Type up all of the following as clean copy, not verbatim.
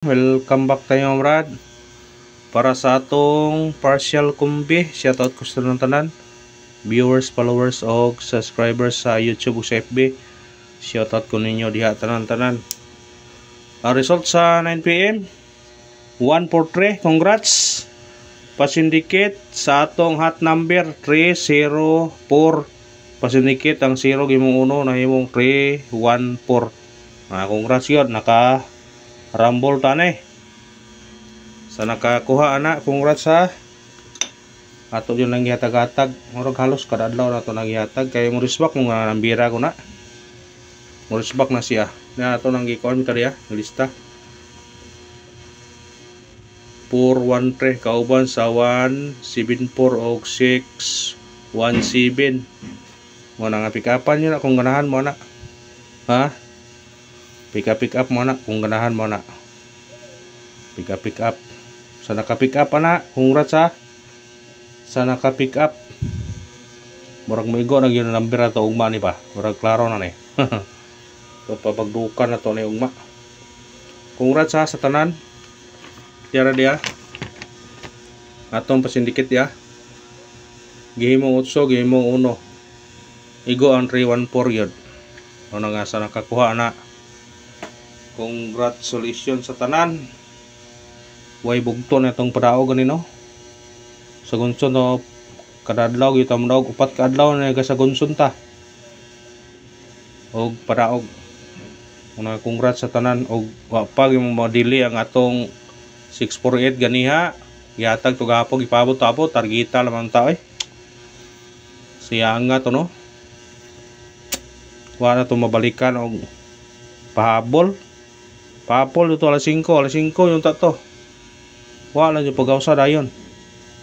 Welcome back tayo Brad para sa atong partial kumbi. Shoutout ko sa tanan viewers, followers o subscribers sa YouTube o sa FB. Shoutout ko ninyo diha tanan. Ang result sa 9pm 143. Congrats pasindicate sa atong hot number 304. Pasindicate ang 0 gimong 1 na himong 314. Congrats yun, naka rumble tanay sa nakakuha ana. Congrats ha, ato yun lang gihatag-hatag. Murag halos kada adlaw na to naghihatag kay mo risbak mo nga nambira ko na mo risbak na siya na ato nang gikuan kariya lista 413 kauban sa 174 og 617 mo na nga pick-upan yun na kung ganahan mo na ha. Pick up mo na kung ganahan mo na. Pick up. Sa naka-pick up na, congrats ha. Sa naka-pick up. Murag maigo na yun ang number na ito ugma ni pa. Murag klaro na ni. So papagdukan na ito ni ugma. Congrats ha sa tanan. Tiyara dia. Atong pasindikit ya. Gihimong 8, gihimong 1. Igo ang 314 yun. Ano nga sa nakakuha na. Congratulations sa tanan. Way bugto na itong padaog ganino. Sa gunson no, kada adlaw kita mo daog upat ka adlaw na sa gunson ta. Og padaog. Una congrats sa tanan og wa pa gyud mo dili ang atong 648 ganiha. Gihatag to gahapon ipabot-abot targeta lamang ta Siya nga to no. Wa na to mabalikan og pahabol. Papol ito alas 5 yung tato. Wala yung pagawsa dayon.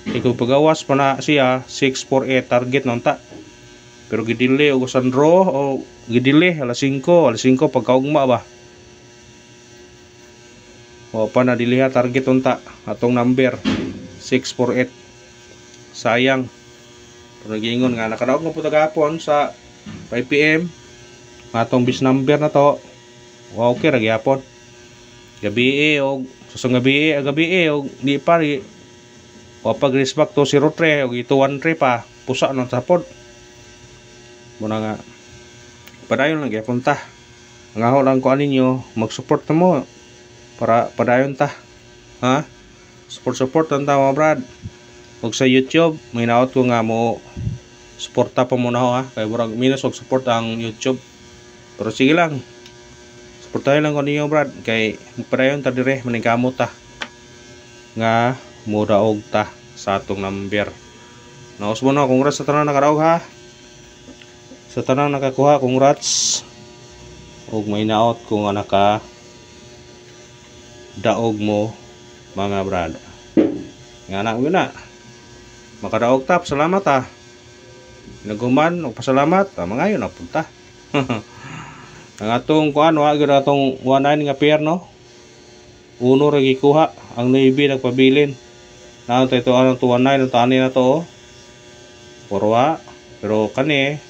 Kung pagawas pa na siya 648 target nung ta. Pero gidili o sandro o gidili alas 5 pagkaugma ba. O pa na diliha target nung ta atong number 648. Sayang. Pero nagiingon nga nakadaog nga po tagapon sa 5pm. Atong bis number na to. Wow, okay ra gyapon. Gabi o susong gabi o di pa ri o pag respect to 03 o ito 13 pa pusa ng sapod muna nga padayon lang gyapon ta. Ngaho lang ko aninyo mag-support na mo para padayon ta ha. Support ang tama Brad. Og sa YouTube may naot ko nga mo suporta pa muna ho ha kay murag minus og support ang YouTube. Pero sige lang, suportahin lang ko ninyo Brad kay padayon ta dire maningkamot ta nga mudaog ta sa atong number. Naos mo na, congrats sa tanan nakadaog ha. Sa tanan nakakuha, congrats. Og may naot kung nga naka daog mo mga Brad. Nga na yun na. Makadaog ta, salamat ha. Naguman o pasalamat, mga yun na punta. Ang atong kuan wa gyud atong 19 nga pair no. Uno ra gikuha, ang Navy nagpabilin. Naon to ito anong 219 ang tani na to. Porwa, pero kani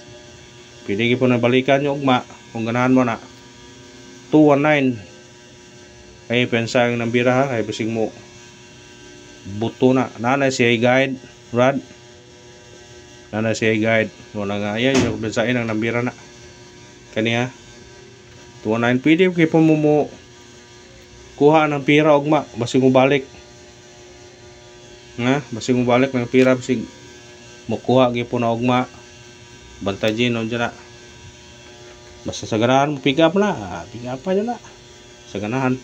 pili gyud po na balikan yung ugma kung ganahan mo na. 219. Ay pensa ang nambira ha kay bisig mo buto na. Nanay siya guide, Brad. Nanay siya guide. Mo na nga ayan yung bensain ang nambira na. Kani ha. 219 pwede kay po mo kuha ng pira ugma basig mo balik nga basig mo balik ng pira basig mo kuha gyud po na ugma bantajin on dyan na basta sa ganahan mo pick up na pick up pa dyan na sa ganahan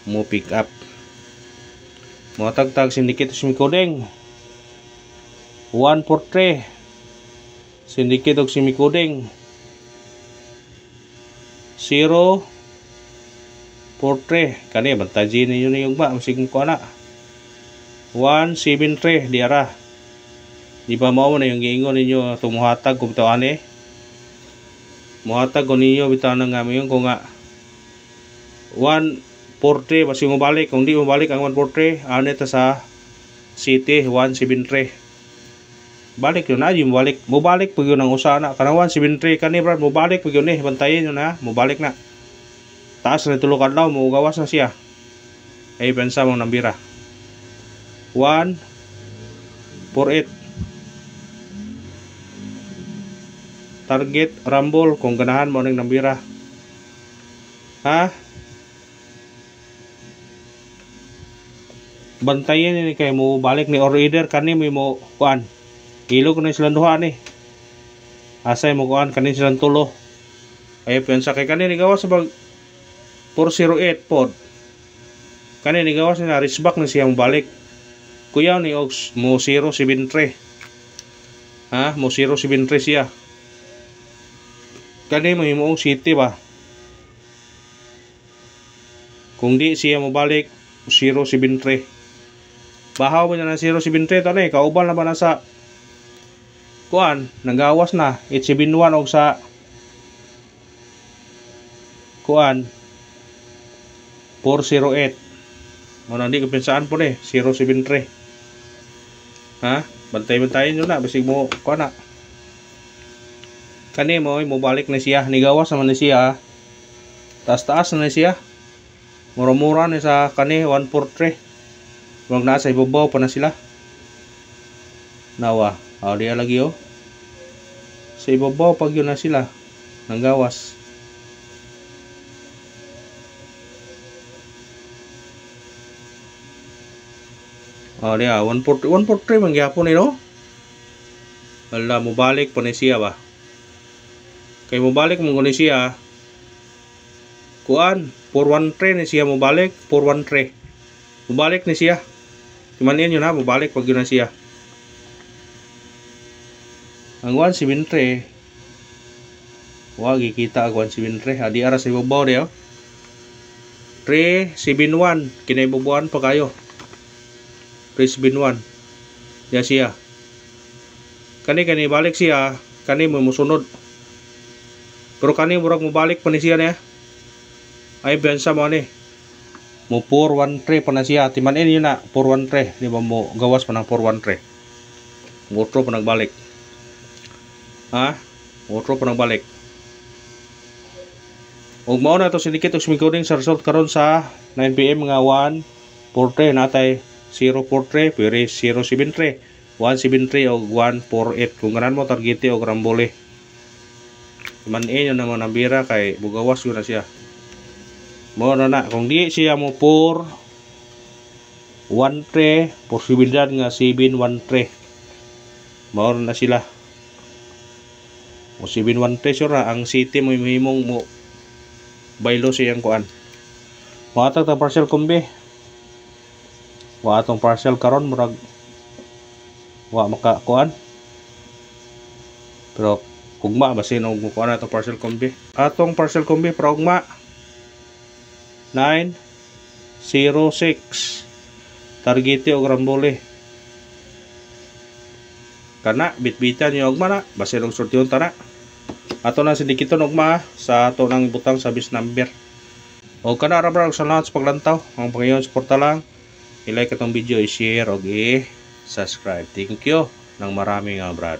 mo pick up mo tagtag syndicate sa Mikodeng 143 syndicate og si Mikodeng 043 kani bantajin ninyo ni ugma masig ko na 173 diara di ba mao na yung giingon ninyo tumuhatag kung bitaw ani muhatag ko ninyo bitaw na nga mayon ko nga 140 masig mo balik kung di mo balik ang 140 ani ta sa city 173 balik yun na yung mubalik pag yun ang usana kanawan 73 kani Brad mubalik pag yun bantayin yun ha mubalik na taas na tulog adlaw mo gawas na siya ay pensa mong nambira 148 target rumble kung ganahan mo ning nambira. Ha? Bantayan ni kay mo balik ni order kani mo kuan. Ilo ko na silang duha ni. Asay mo kuan kani silang tulo. Ay pensa kay kani ni gawas sa bag 408 pod. Kani ni gawas na risback na siyang balik. Kuya ni og mo 073. Ha? Mo 073 siya. Kani mo himuong city ba? Kung di siya mo balik 073. Bahaw mo na ng 073 tani, kauban na ba na sa kuan, nagawas na 871 og sa kuan 408. Mo na di ko pensaan po ni 073. Ha? Bantay-bantayin nyo na basig mo kuan na. Kani mo balik na siya, nigawas naman na siya. Taas-taas na siya. Mura-mura na sa kani 143. Wag na sa ibabaw pa na sila. Nawa, di lagi oh. Sa ibabaw pag yun na sila nang gawas. Dia 143 man gyapon ni no. Wala mo balik pa ni siya ba. Kay mo balik mo ni siya. Kuan 413 ni siya mo balik 413. Mo balik ni siya. Timanin yun na mo balik pag yun na siya. Ang 173 wag ikita ang 173. Adi ara sa ibabaw de oh. 371 kinaibubuan pa kayo. 371. Ya siya. Kani balik siya, kani mo musunod. Pero kani murag mo balik pa ni siya niya. Ay bensa mo ni. Mo 413 pa na siya. Timanin yun na 413. Di ba mo gawas pa ng 413. Ngotro pa nagbalik. Ha? Ngotro pa nagbalik. Ug mao na to sinikit og smicoding sa result karon sa 9 PM nga 143 natay 043 pero 073 173 o 148 kung ganan mo targete o rambole. Manin yun naman ang bira kay bugawas yun na siya. Mo na kung di siya mo 413 posibilidad nga 713 mo na sila. Mo 713 sura ang city mo himong mo baylo siyang kuan. Mo atag ta partial kombi. Wa atong partial karon murag wa maka kuan. Pero ugma basin og kuan atong partial kombi. Atong partial kombi para ugma 906 targete og rambole. Kana bitbitan niyo ugma na basin og sortiyon tara. Ato na sindikiton ugma sa ato nang butang sa bis number. O kana ra bra sa lahat sa paglantaw. Ang pangayon suporta lang. I-like itong video, i-share, og i-subscribe. Thank you ng marami nga brad.